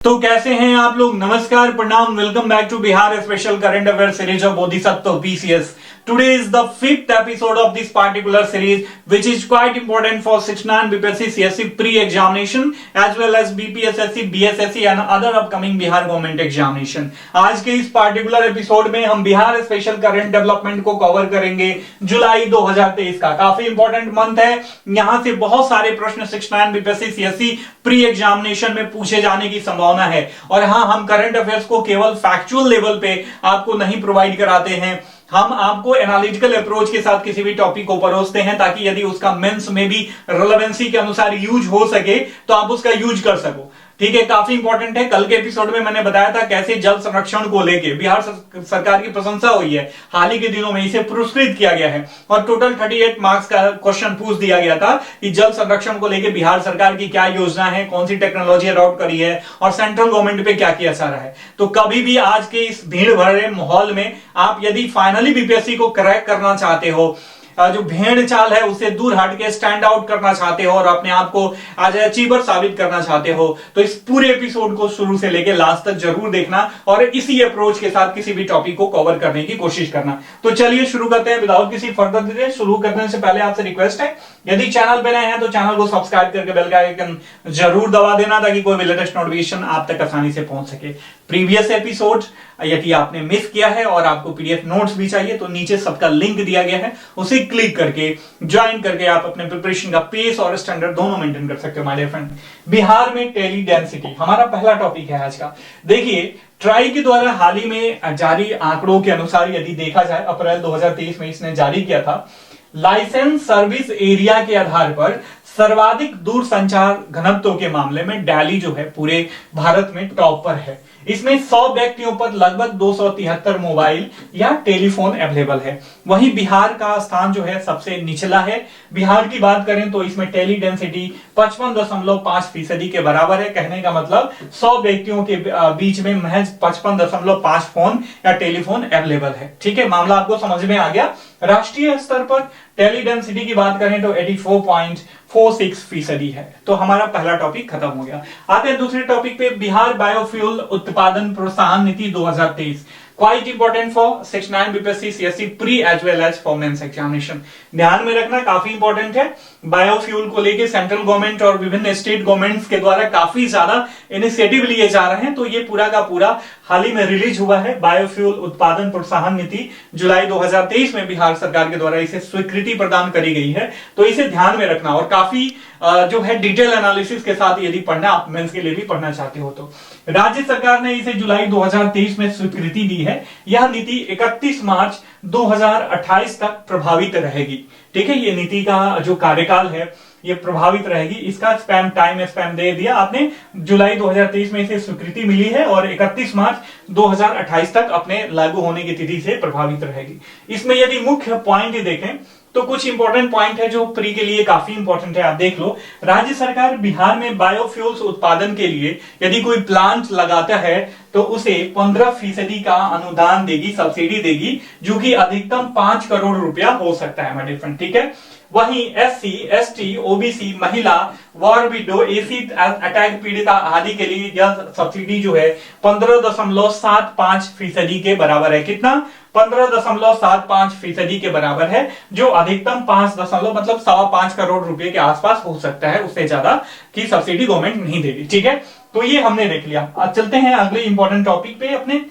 तो कैसे हैं आप लोग। नमस्कार, प्रणाम, welcome back to Bihar special current affair series of Bodhisattva PCS. Today is the fifth episode of this particular series, which is quite important for 69 BPSC CSC pre-examination as well as BPSSC, BSSC and other upcoming Bihar government examination. आज के इस particular episode में हम Bihar special current development को cover करेंगे जुलाई 2023 का। काफी important month है, यहां से बहुत सारे प्रश्न 69 BPSC CSC प्री एग्जामिनेशन में पूछे जाने की संभावना है। और हाँ, हम करंट अफेयर्स को केवल फैक्चुअल लेवल पे आपको नहीं प्रोवाइड कराते हैं, हम आपको एनालिटिकल अप्रोच के साथ किसी भी टॉपिक को परोसते हैं ताकि यदि उसका मेंस में भी रिलेवेंसी के अनुसार यूज हो सके तो आप उसका यूज कर सको। ठीक है, काफी इंपॉर्टेंट है। कल के एपिसोड में मैंने बताया था कैसे जल संरक्षण को लेके बिहार सरकार की प्रशंसा हुई है। हाल ही के दिनों में इसे पुरस्कृत किया गया है और टोटल 38 मार्क्स का क्वेश्चन पूछ दिया गया था कि जल संरक्षण को लेके बिहार सरकार की क्या योजना है, कौन सी टेक्नोलॉजी अडॉप्ट करी है और सेंट्रल गवर्नमेंट पे क्या किया जा रहा है। तो कभी भी आज के इस भीड़ भरे माहौल में आप यदि फाइनली बीपीएससी को क्रैक करना चाहते हो, जो भेड़ चाल है उसे दूर हट के स्टैंड आउट करना चाहते हो और अपने आप को आज अचीवर साबित करना चाहते हो, तो इस पूरे एपिसोड को शुरू से लेकर लास्ट तक जरूर देखना और इसी अप्रोच के साथ किसी भी टॉपिक को कवर करने की कोशिश करना। तो चलिए शुरू करते हैं विदाउट किसी फर्दर डिले। शुरू करने से पहले आपसे रिक्वेस्ट है, यदि चैनल पे नए हैं तो चैनल को सब्सक्राइब करके बेल का आइकन जरूर दबा देना ताकि कोई भी लेटेस्ट नोटिफिकेशन आप तक आसानी से पहुंच सके। प्रीवियस एपिसोड यदि आपने मिस किया है और आपको पीडीएफ नोट्स भी चाहिए तो नीचे सबका लिंक दिया गया है, उसे क्लिक करके ज्वाइन करके आप अपने प्रिपरेशन का पेस और स्टैंडर्ड दोनों मेंटेन कर सकते हो माय डियर फ्रेंड। बिहार में टेली डेंसिटी हमारा पहला टॉपिक है आज का। देखिए, ट्राई के द्वारा हाल ही में जारी आंकड़ों के अनुसार यदि देखा जाए, अप्रैल 2023 में इसने जारी किया था, लाइसेंस सर्विस एरिया के आधार पर सर्वाधिक दूरसंचार घनत्व के मामले में दिल्ली जो है पूरे भारत में टॉप पर है। इसमें 100 व्यक्तियों पर लगभग 273 मोबाइल या टेलीफोन अवेलेबल है। वहीं बिहार का स्थान जो है सबसे निचला है। बिहार की बात करें तो इसमें टेली डेंसिटी 55.5% के बराबर है। कहने का मतलब 100 व्यक्तियों के बीच में महज 55.5 फोन या टेलीफोन अवेलेबल है। ठीक है, मामला आपको समझ में आ गया। राष्ट्रीय स्तर पर टेली डेंसिटी की बात करें तो 84.46% है। तो हमारा पहला टॉपिक खत्म हो गया। आते हैं दूसरे टॉपिक पे, बिहार बायोफ्यूल उत्पादन प्रोत्साहन नीति 2023। Quite important for 69 BPSC CSC pre as well as for mains examination. ध्यान में रखना, काफी इंपॉर्टेंट है। बायोफ्यूल को लेके सेंट्रल गवर्नमेंट और विभिन्न स्टेट गवर्नमेंट्स के द्वारा काफी ज्यादा इनिशिएटिव लिए जा रहे हैं। तो ये पूरा का पूरा हाल ही में रिलीज हुआ है। बायोफ्यूल उत्पादन प्रोत्साहन नीति जुलाई 2023 में बिहार सरकार के द्वारा इसे स्वीकृति प्रदान करी गई है। तो इसे ध्यान में रखना और काफी जो है डिटेल एनालिसिस के साथ यदि पढ़ना, आप मेंस के लिए भी पढ़ना चाहते हो तो। राज्य सरकार ने इसे जुलाई 2023 में स्वीकृति दी है। यह नीति 31 मार्च 2028 तक प्रभावित रहेगी। ठीक है, ये नीति का जो कार्यकाल है ये प्रभावित रहेगी। इसका टाइम स्पैन दे दिया आपने। जुलाई 2023 में इसे स्वीकृति मिली है और 31 मार्च 2028 तक अपने लागू होने की तिथि से प्रभावित रहेगी। इसमें यदि मुख्य पॉइंट देखें तो कुछ इंपॉर्टेंट पॉइंट है जो प्री के लिए काफी इंपॉर्टेंट है। आप देख लो, राज्य सरकार बिहार में बायोफ्यूल्स उत्पादन के लिए यदि कोई प्लांट लगाता है तो उसे 15% का अनुदान देगी, सब्सिडी देगी, जो कि अधिकतम 5 करोड़ रुपया हो सकता है। माय डिफरेंट, ठीक है। वहीं एससी, एसटी, ओबीसी, महिला, वॉर विडो, एसिड अटैक पीड़िता आदि के लिए यह सब्सिडी जो है 15.75% के बराबर है। कितना? 15.75% के बराबर है, जो अधिकतम 5 मतलब 5.25 करोड़ रुपए के आसपास हो सकता है। उससे ज्यादा की सब्सिडी गवर्नमेंट नहीं देगी। ठीक है, तो ये हमने देख लिया। अब चलते हैं अगले इंपॉर्टेंट टॉपिक पे, अपने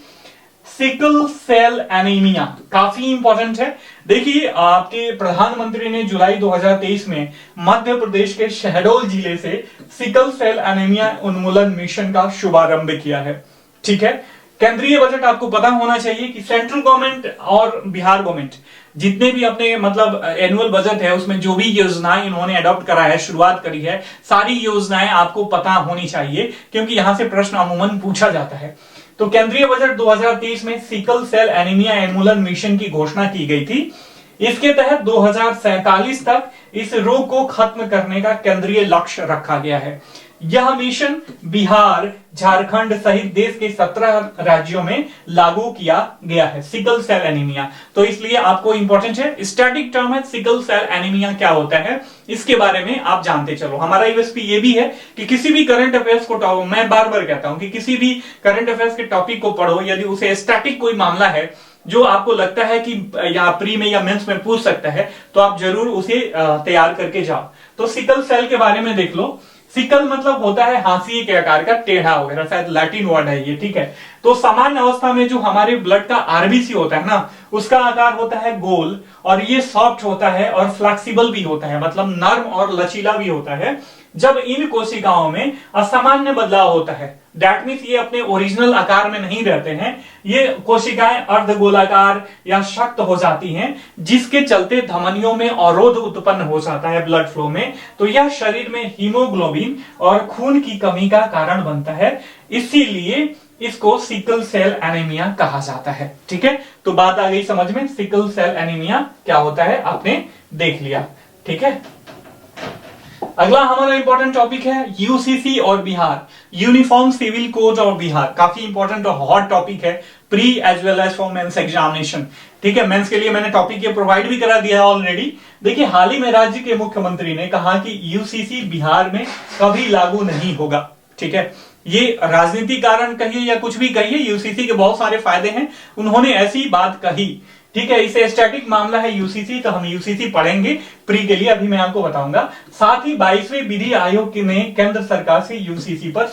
सिकल सेल एनीमिया। काफी इंपॉर्टेंट है। देखिए, आपके प्रधानमंत्री ने जुलाई 2023 में मध्य प्रदेश के शहडोल जिले से सिकल सेल एनीमिया उन्मूलन मिशन का शुभारंभ किया है। ठीक है, केंद्रीय बजट आपको पता होना चाहिए कि सेंट्रल गवर्नमेंट और बिहार गवर्नमेंट जितने भी अपने मतलब एनुअल बजट है उसमें जो भी योजनाएं इन्होंने अडॉप्ट करा है, शुरुआत करी है, सारी योजनाएं आपको पता होनी चाहिए क्योंकि यहां से प्रश्न अमूमन पूछा जाता है। तो केंद्रीय बजट 2023 में सिकल सेल एनीमिया उन्मूलन मिशन की घोषणा की गई थी। इसके तहत 2047 तक इस रोग को खत्म करने का केंद्रीय लक्ष्य रखा गया है। यह मिशन बिहार, झारखंड सहित देश के 17 राज्यों में लागू किया गया है। सिकल सेल एनीमिया, तो इसलिए आपको इंपॉर्टेंट है, स्टैटिक टर्म है सिकल सेल एनीमिया क्या होता है इसके बारे में आप जानते चलो। हमारा यूएसपी ये भी है कि किसी भी करंट अफेयर्स को, मैं बार बार कहता हूं कि किसी भी करंट अफेयर्स के टॉपिक को पढ़ो, यदि उसे स्टैटिक कोई मामला है जो आपको लगता है कि या प्री में या मेंस में पूछ सकता है, तो आप जरूर उसे तैयार करके जाओ। तो सिकल सेल के बारे में देख लो। सिकल मतलब होता है हाशिए के आकार का, टेढ़ा वगैरह, शायद लैटिन वर्ड है ये, ठीक है। तो सामान्य अवस्था में जो हमारे ब्लड का आरबीसी होता है ना, उसका आकार होता है गोल, और ये सॉफ्ट होता है और फ्लेक्सिबल भी होता है, मतलब नर्म और लचीला भी होता है। जब इन कोशिकाओं में असामान्य बदलाव होता है, दैट मीन्स ये अपने ओरिजिनल आकार में नहीं रहते हैं, ये कोशिकाएं अर्धगोलाकार या शक्त हो जाती हैं, जिसके चलते धमनियों में अवरोध उत्पन्न हो जाता है ब्लड फ्लो में, तो यह शरीर में हीमोग्लोबिन और खून की कमी का कारण बनता है। इसीलिए इसको सिकल सेल एनीमिया कहा जाता है, ठीक है। तो बात आ गई समझ में, सिकल सेल एनीमिया क्या होता है आपने देख लिया, ठीक है। अगला हमारा इंपॉर्टेंट टॉपिक है यूसीसी और बिहार, यूनिफॉर्म सिविल कोड और बिहार। काफी इंपॉर्टेंट और हॉट टॉपिक है pre as well as for mains examination, ठीक है। मेंस के लिए मैंने टॉपिक ये प्रोवाइड भी करा दिया है ऑलरेडी। देखिए, हाल ही में राज्य के मुख्यमंत्री ने कहा कि यूसीसी बिहार में कभी लागू नहीं होगा, ठीक है। ये राजनीतिक कारण कहिए या कुछ भी कहिए, यूसीसी के बहुत सारे फायदे हैं, उन्होंने ऐसी बात कही, ठीक है। इसे स्टैटिक मामला है यूसीसी, तो हम यूसीसी पढ़ेंगे प्री के लिए, अभी मैं आपको बताऊंगा। साथ ही 22वें विधि आयोग ने केंद्र सरकार से यूसीसी पर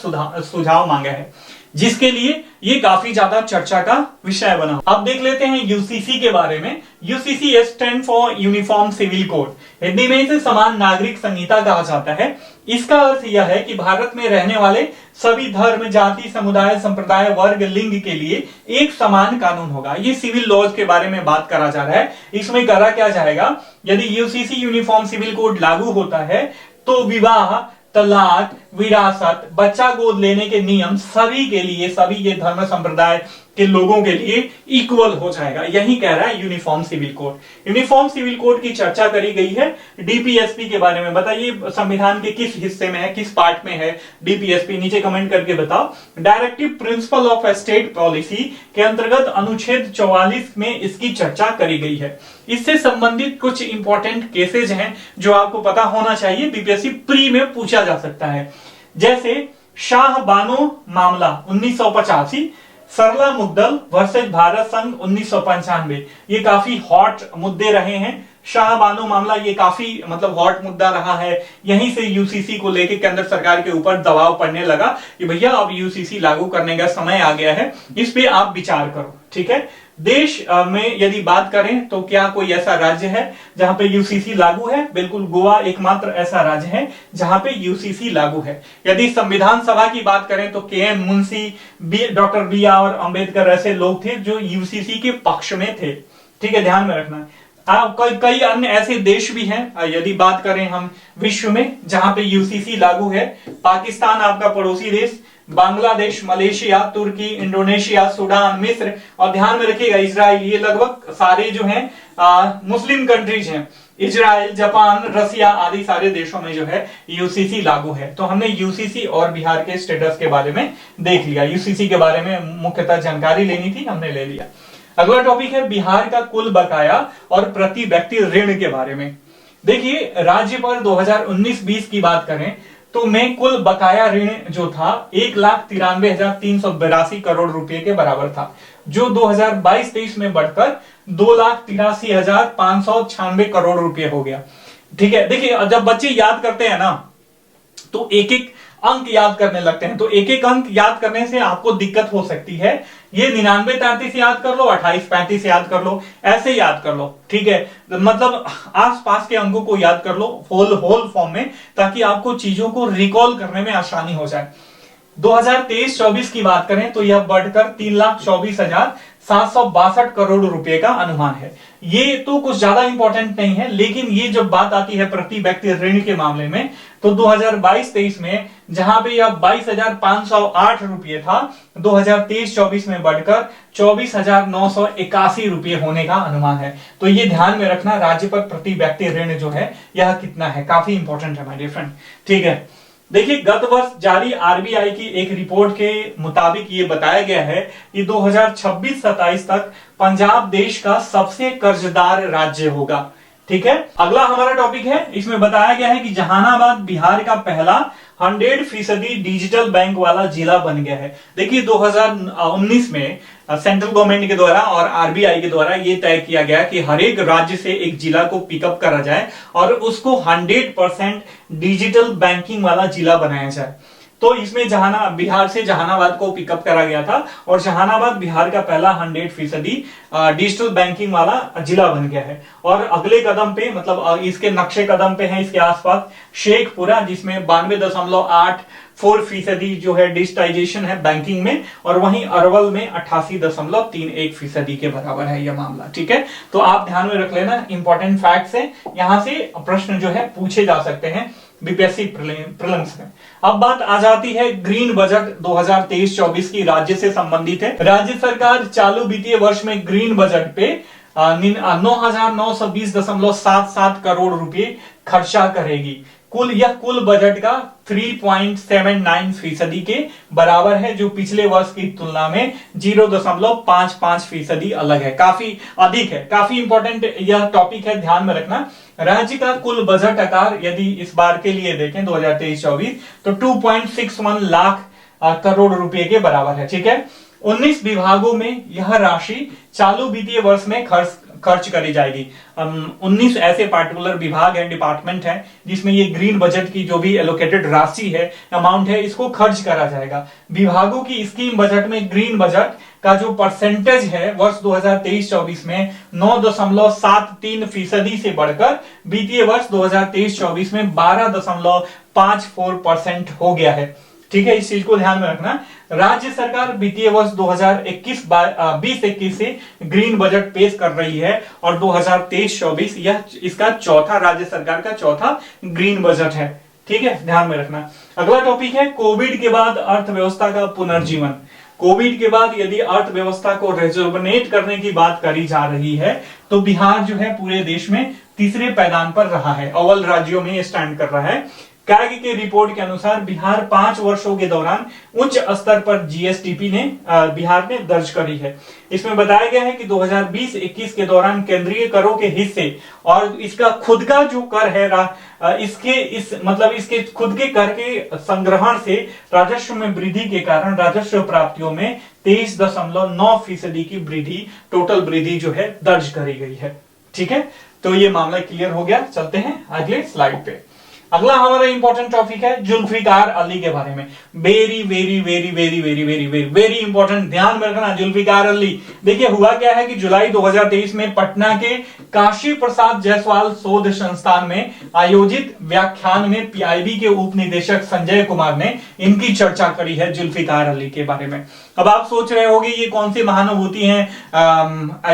सुझाव मांगा है, जिसके लिए ये काफी ज्यादा चर्चा का विषय बना। अब देख लेते हैं यूसीसी के बारे में। UCC stand for uniform civil code, Hindi में इसे समान नागरिक संहिता कहा जाता है। इसका अर्थ यह है कि भारत में रहने वाले सभी धर्म, जाति, समुदाय, संप्रदाय, वर्ग, लिंग के लिए एक समान कानून होगा। ये सिविल लॉज के बारे में बात करा जा रहा है। इसमें करा क्या जाएगा, यदि यूसीसी यूनिफॉर्म सिविल कोड लागू होता है तो विवाह, तलाक, विरासत, बच्चा गोद लेने के नियम सभी के लिए, सभी ये धर्म संप्रदाय के लोगों के लिए इक्वल हो जाएगा। यही कह रहा है uniform civil code. Uniform civil code की चर्चा करी गई है डीपीएसपी के बारे में। बताइए संविधान के किस हिस्से में है, किस पार्ट में है डीपीएसपी, नीचे कमेंट करके बताओ। Directive principle of state policy के अंतर्गत अनुच्छेद 44 में इसकी चर्चा करी गई है। इससे संबंधित कुछ इंपॉर्टेंट केसेज हैं जो आपको पता होना चाहिए, बीपीएससी प्री में पूछा जा सकता है। जैसे शाह बानो मामला 1985, सरला मुद्दल वर्सेज भारत संघ 1995, ये काफी हॉट मुद्दे रहे हैं। शाह बानो मामला ये काफी मतलब हॉट मुद्दा रहा है। यहीं से यूसीसी को लेकर केंद्र सरकार के ऊपर दबाव पड़ने लगा कि भैया अब यूसीसी लागू करने का समय आ गया है, इस पे आप विचार करो, ठीक है। देश में यदि बात करें तो क्या कोई ऐसा राज्य है जहां पे यूसीसी लागू है? बिल्कुल, गोवा एकमात्र ऐसा राज्य है जहां पे यूसीसी लागू है। यदि संविधान सभा की बात करें तो KM Munshi, doctor BR. Ambedkar ऐसे लोग थे जो यूसीसी के पक्ष में थे, ठीक है, ध्यान में रखना। कई अन्य ऐसे देश भी हैं, यदि बात करें हम विश्व में जहां पे यूसीसी लागू है। पाकिस्तान आपका पड़ोसी देश, बांग्लादेश, मलेशिया, तुर्की, इंडोनेशिया, सूडान, मिस्र, और ध्यान में रखिएगा इजराइल, ये लगभग सारे जो हैं मुस्लिम कंट्रीज हैं। इजराइल, जापान, रसिया आदि सारे देशों में जो है यूसीसी लागू है। तो हमने यूसीसी और बिहार के स्टेटस के बारे में देख लिया। यूसीसी के बारे में मुख्यतः जानकारी लेनी थी, हमने ले लिया। अगला टॉपिक है बिहार का कुल बकाया और प्रति व्यक्ति ऋण के बारे में। देखिए, राज्य पर 2019-20 की बात करें तो में कुल बकाया ऋण जो था 1,93,382 करोड़ रुपए के बराबर था, जो 2022-23 में बढ़कर 2,83,596 करोड़ रुपए हो गया, ठीक है। देखिए, जब बच्चे याद करते हैं ना तो एक एक अंक याद करने लगते हैं, तो एक एक अंक याद करने से आपको दिक्कत हो सकती है। ये 99-33 याद कर लो, 28-35 याद कर लो, ऐसे याद कर लो, ठीक है। मतलब आसपास के अंकों को याद कर लो होल फॉर्म में, ताकि आपको चीजों को रिकॉल करने में आसानी हो जाए। 2023-24 की बात करें तो यह बढ़कर 3,24,762 करोड़ रुपए का अनुमान है। ये तो कुछ ज्यादा इंपॉर्टेंट नहीं है, लेकिन ये जब बात आती है प्रति व्यक्ति ऋण के मामले में तो 2022-23 में जहां पे यह 22,508 रुपये था, 2023-24 में बढ़कर 24,981 रुपये होने का अनुमान है। तो ये ध्यान में रखना, राज्य पर प्रति व्यक्ति ऋण जो है यह कितना है, काफी इंपॉर्टेंट है माय डियर फ्रेंड, ठीक है। देखिए, गत वर्ष जारी आरबीआई की एक रिपोर्ट के मुताबिक ये बताया गया है कि 2026-27 तक पंजाब देश का सबसे कर्जदार राज्य होगा। ठीक है, अगला हमारा टॉपिक है, इसमें बताया गया है कि जहानाबाद बिहार का पहला 100% डिजिटल बैंक वाला जिला बन गया है। देखिए, 2019 में सेंट्रल गवर्नमेंट के द्वारा और आरबीआई के द्वारा ये तय किया गया कि हर एक राज्य से एक जिला को पिकअप करा जाए और उसको 100% डिजिटल बैंकिंग वाला जिला बनाया जाए। तो इसमें बिहार से जहानाबाद को पिकअप करा गया था और जहानाबाद बिहार का पहला 100% डिजिटल बैंकिंग वाला जिला बन गया है। और अगले कदम पे, मतलब इसके नक्शे कदम पे है इसके आसपास शेखपुरा, जिसमें 92.84% जो है डिजिटाइजेशन है बैंकिंग में, और वहीं अरवल में 88.31% के बराबर है यह मामला। ठीक है, तो आप ध्यान में रख लेना, इंपॉर्टेंट फैक्ट्स है, यहां से प्रश्न जो है पूछे जा सकते हैं बीपीएससी प्रीलिम्स में। अब बात आ जाती है ग्रीन बजट 2023-24 की, राज्य से संबंधित है। राज्य सरकार चालू वित्तीय वर्ष में ग्रीन बजट पे 9,920.77 करोड़ रुपए खर्चा करेगी। कुल बजट का 3.79% के बराबर है, जो पिछले वर्ष की तुलना में 0.55% अलग है, काफी अधिक है। काफी इंपॉर्टेंट यह टॉपिक है, ध्यान में रखना। राज्य का कुल बजट आकार यदि इस बार के लिए देखें 2023-24 तो 2.61 लाख करोड़ रुपए के बराबर है। ठीक है, 19 विभागों में यह राशि चालू वित्तीय वर्ष में खर्च करी जाएगी। 19 ऐसे पार्टिकुलर विभाग है, डिपार्टमेंट है, जिसमें ये ग्रीन बजट की जो भी एलोकेटेड राशि है, अमाउंट है, इसको खर्च करा जाएगा। विभागों की स्कीम बजट में ग्रीन बजट का जो परसेंटेज है वर्ष 2023-24 में 9.73% से बढ़कर वित्तीय वर्ष 2023-24 में 12.54% हो गया है। ठीक है, इस चीज को ध्यान में रखना। राज्य सरकार वित्तीय वर्ष 2021 से ग्रीन बजट पेश कर रही है और 2023-24 यह इसका राज्य सरकार का चौथा ग्रीन बजट है। ठीक है, ध्यान में रखना। अगला टॉपिक है कोविड के बाद अर्थव्यवस्था का पुनर्जीवन। कोविड के बाद यदि अर्थव्यवस्था को रेजुवनेट करने की बात करी जा रही है तो बिहार जो है पूरे देश में तीसरे पायदान पर रहा है, अव्वल राज्यों में स्टैंड कर रहा है। कैग की रिपोर्ट के अनुसार बिहार 5 वर्षों के दौरान उच्च स्तर पर जीएसडीपी ने बिहार ने दर्ज करी है। इसमें बताया गया है कि 2020-21 के दौरान केंद्रीय करों के हिस्से और इसका खुद का जो कर है इसके खुद के कर के संग्रहण से राजस्व में वृद्धि के कारण राजस्व प्राप्तियों में 23.9% की वृद्धि, टोटल वृद्धि जो है दर्ज करी गई है। ठीक है, तो ये मामला क्लियर हो गया। चलते हैं अगले स्लाइड पे। अगला हमारा इंपॉर्टेंट टॉपिक है जुल्फिकार अली के बारे में। Very very very very very very very very important, ध्यान में रखना। जुल्फिकार अली, देखिए हुआ क्या है कि जुलाई 2023 में पटना के काशी प्रसाद जायसवाल शोध संस्थान में आयोजित व्याख्यान में पीआईबी के उप निदेशक संजय कुमार ने इनकी चर्चा करी है जुल्फिकार अली के बारे में। अब आप सोच रहे होंगे ये कौन सी महानुभूति हैं,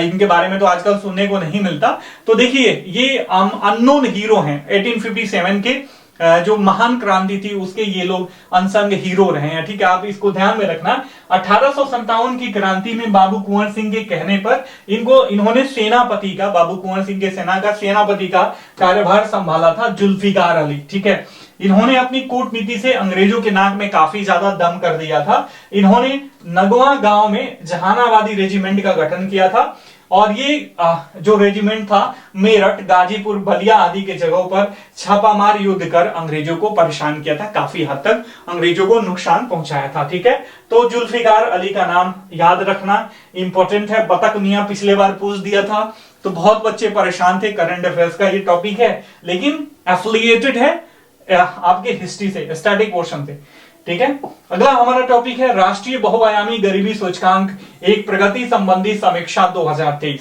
इनके बारे में तो आजकल सुनने को नहीं मिलता। तो देखिए, ये अननोन हीरो हैं। 1857 के जो महान क्रांति थी उसके ये लोग अनसंग हीरो रहे हैं। ठीक है, आप इसको ध्यान में रखना। 1857 की क्रांति में बाबू कुंवर सिंह के कहने पर इन्होंने सेनापति का, बाबू कुंवर सिंह के सेना का सेनापति का कार्यभार संभाला था जुल्फिकार अली। ठीक है, इन्होंने अपनी कूटनीति से अंग्रेजों के नाक में काफी ज्यादा दम कर दिया था। इन्होंने नगवा गांव में जहानाबादी रेजिमेंट का गठन किया था और ये जो रेजिमेंट था मेरठ, गाजीपुर, बलिया आदि के जगहों पर छापामार युद्ध कर अंग्रेजों को परेशान किया था, काफी हद तक अंग्रेजों को नुकसान पहुंचाया था। ठीक है, तो जुल्फिकार अली का नाम याद रखना इंपॉर्टेंट है। बतक मियां पिछले बार पूछ दिया था तो बहुत बच्चे परेशान थे। करंट अफेयर्स का ये टॉपिक है लेकिन एफिलिएटेड है आपके हिस्ट्री से, स्टैटिक पोर्शन से। ठीक है, अगला हमारा टॉपिक है राष्ट्रीय बहुआयामी गरीबी सूचकांक एक प्रगति संबंधी समीक्षा 2023।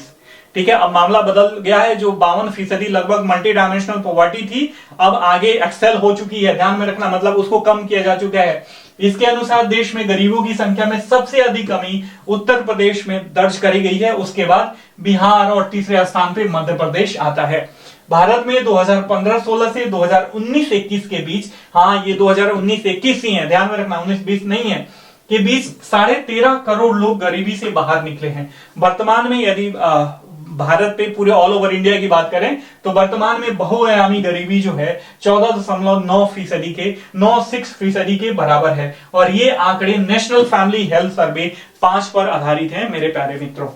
ठीक है, अब मामला बदल गया है। जो 52% लगभग मल्टी डायमेंशनल पॉवर्टी थी, अब आगे एक्सेल हो चुकी है। ध्यान में रखना, मतलब उसको कम किया जा चुका है। इसके अनुसार देश में गरीबों की संख्या में सबसे अधिक कमी उत्तर प्रदेश में दर्ज करी गई है, उसके बाद बिहार और तीसरे स्थान पर मध्य प्रदेश आता है। भारत में 2015-16 से 2019-21 के बीच, हाँ ये 2019-21 ही है, ध्यान में रखना, 19-20 नहीं है, के बीच 13.5 करोड़ लोग गरीबी से बाहर निकले हैं। वर्तमान में यदि भारत पे पूरे ऑल ओवर इंडिया की बात करें तो वर्तमान में बहुआयामी गरीबी जो है 14.9% के 9.6% के बराबर है। और ये आंकड़े नेशनल फैमिली हेल्थ सर्वे 5 पर आधारित है मेरे प्यारे मित्रों।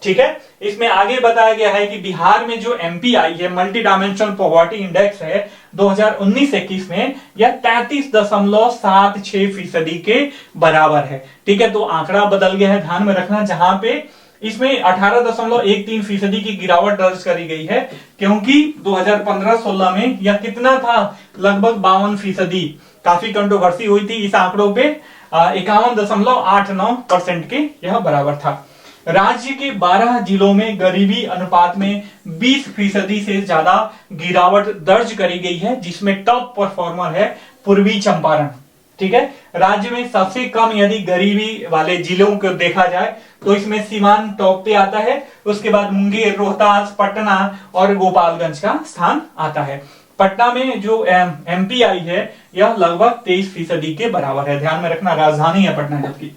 ठीक है, इसमें आगे बताया गया है कि बिहार में जो एमपीआई है, मल्टी डायमेंशनल पॉवर्टी इंडेक्स है, 2019-21 में यह 33.76% के बराबर है। ठीक है, तो आंकड़ा बदल गया है, ध्यान में रखना। जहां पे इसमें 18.13% की गिरावट दर्ज करी गई है, क्योंकि 2015-16 में यह कितना था, लगभग 52%। काफी कंट्रोवर्सी हुई थी इस आंकड़ों पे। 51.89% के यह बराबर था। राज्य के 12 जिलों में गरीबी अनुपात में 20% से ज्यादा गिरावट दर्ज करी गई है, जिसमें टॉप परफॉर्मर है पूर्वी चंपारण। ठीक है, राज्य में सबसे कम यदि गरीबी वाले जिलों को देखा जाए तो इसमें सीवान टॉप पे आता है, उसके बाद मुंगेर, रोहतास, पटना और गोपालगंज का स्थान आता है। पटना में जो एमपीआई है यह लगभग 23% के बराबर है, ध्यान में रखना। राजधानी है पटना, जबकि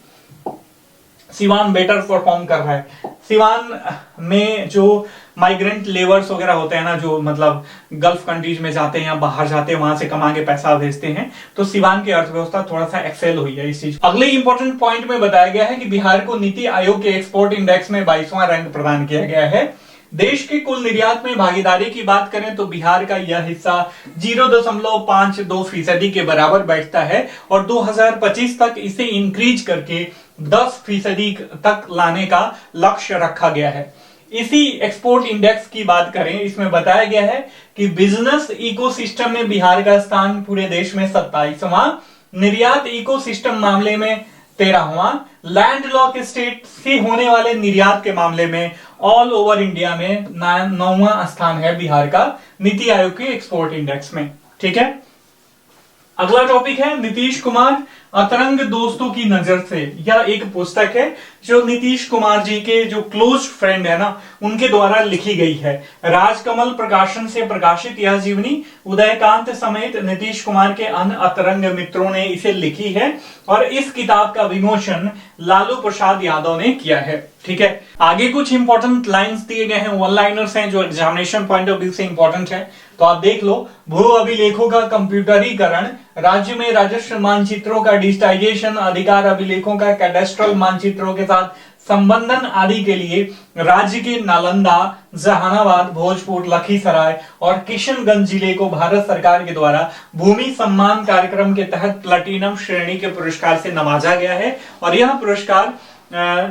सिवान बेटर परफॉर्म कर रहा है। सिवान में जो माइग्रेंट लेबर्स वगैरह होते हैं ना, जो मतलब गल्फ कंट्रीज में जाते हैं या बाहर जाते हैं, वहां से कमा के पैसा भेजते हैं, तो सिवान की अर्थव्यवस्था थोड़ा सा एक्सेल हुई है इस चीज। अगले इंपॉर्टेंट पॉइंट में बताया गया है कि बिहार को नीति आयोग के एक्सपोर्ट इंडेक्स में 22वां रैंक प्रदान किया गया है। देश के कुल निर्यात में भागीदारी की बात करें तो बिहार का यह हिस्सा 0.52% के बराबर बैठता है और 2025 तक इसे इंक्रीज करके 10% तक लाने का लक्ष्य रखा गया है। इसी एक्सपोर्ट इंडेक्स की बात करें, इसमें बताया गया है कि बिजनेस इकोसिस्टम में बिहार का स्थान पूरे देश में 27वां, निर्यात इकोसिस्टम मामले में 13वां, लैंडलॉक स्टेट से होने वाले निर्यात के मामले में ऑल ओवर इंडिया में 9वां स्थान है बिहार का नीति आयोग के एक्सपोर्ट इंडेक्स में। ठीक है, अगला टॉपिक है नीतीश कुमार अतरंग दोस्तों की नजर से। यह एक पुस्तक है जो नीतीश कुमार जी के जो क्लोज फ्रेंड है ना, उनके द्वारा लिखी गई है। राजकमल प्रकाशन से प्रकाशित यह जीवनी उदयकांत समेत नीतीश कुमार के अन्य अतरंग मित्रों ने इसे लिखी है और इस किताब का विमोचन लालू प्रसाद यादव ने किया है। ठीक है, आगे कुछ इंपॉर्टेंट लाइंस दिए गए हैं, वन लाइनर्स हैं जो एग्जामिनेशन पॉइंट ऑफ व्यू से इंपॉर्टेंट है, तो आप देख लो। भू अभिलेखों का कंप्यूटरीकरण, राज्य में राजस्व मानचित्रों का डिजिटाइजेशन, अधिकार अभिलेखों का कैडेस्ट्रल मानचित्रों के साथ संबंधन आदि के लिए राज्य के नालंदा, जहानाबाद, भोजपुर, लखीसराय और किशनगंज जिले को भारत सरकार के द्वारा भूमि सम्मान कार्यक्रम के तहत प्लैटिनम श्रेणी के पुरस्कार से नवाजा गया है। और यह पुरस्कार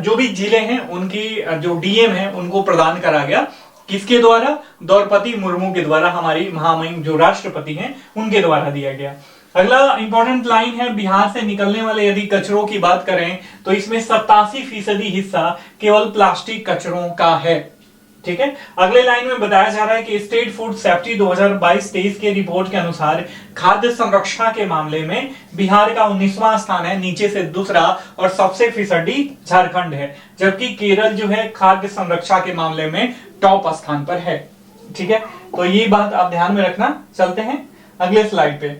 जो भी जिले हैं उनकी जो डीएम है उनको प्रदान करा गया। किसके द्वारा? द्रौपदी मुर्मू के द्वारा, हमारी महामहिम जो राष्ट्रपति हैं उनके द्वारा दिया गया। अगला इंपॉर्टेंट लाइन है, बिहार से निकलने वाले यदि कचरों की बात करें तो इसमें 87% हिस्सा केवल प्लास्टिक कचरों का है। ठीक है, अगले लाइन में बताया जा रहा है कि स्टेट फूड सेफ्टी 2022-23 के रिपोर्ट के अनुसार खाद्य संरक्षण के मामले में बिहार का 19वां स्थान है, नीचे से दूसरा, और सबसे फीसदी झारखंड है, जबकि केरल जो है खाद्य संरक्षण के मामले में टॉप स्थान पर है। ठीक है, तो ये बात आप ध्यान में रखना। चलते हैं अगले स्लाइड पे।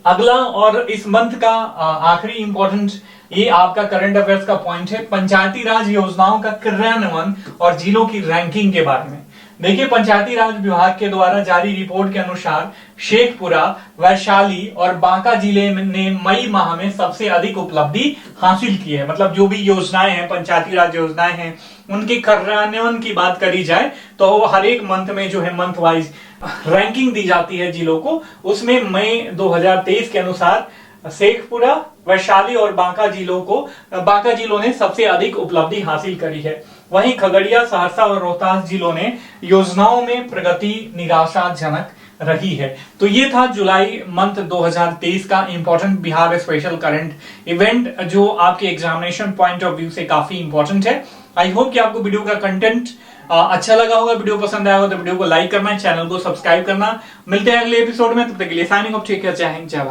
अगला और इस मंथ का आखिरी इंपॉर्टेंट ये आपका करंट अफेयर्स का पॉइंट है, पंचायती राज योजनाओं का क्रियान्वयन और जिलों की रैंकिंग के बारे में। देखिए, पंचायती राज विभाग के द्वारा जारी रिपोर्ट के अनुसार शेखपुरा, वैशाली और बांका जिले ने मई माह में सबसे अधिक उपलब्धि हासिल की है। मतलब जो भी योजनाएं हैं, पंचायती राज योजनाएं हैं, उनके कार्यान्वयन की बात करी जाए तो हर एक मंथ में जो है मंथ वाइज रैंकिंग दी जाती है जिलों को। उसमें मई 2023 के अनुसार शेखपुरा, वैशाली और बांका जिलों ने सबसे अधिक उपलब्धि हासिल करी है। वहीं खगड़िया, सहरसा और रोहतास जिलों ने योजनाओं में प्रगति निराशाजनक रही है। तो ये था जुलाई मंथ 2023 का important Bihar special current event, जो आपके एग्जामिनेशन पॉइंट ऑफ व्यू से काफी इंपॉर्टेंट है। आई होप कि आपको वीडियो का कंटेंट अच्छा लगा होगा, वीडियो पसंद आया होगा तो वीडियो को लाइक करना, चैनल को सब्सक्राइब करना। मिलते हैं अगले एपिसोड में, तब तक के लिए साइनिंग ऑफ, टेक केयर, जय हिंद, जय भारत।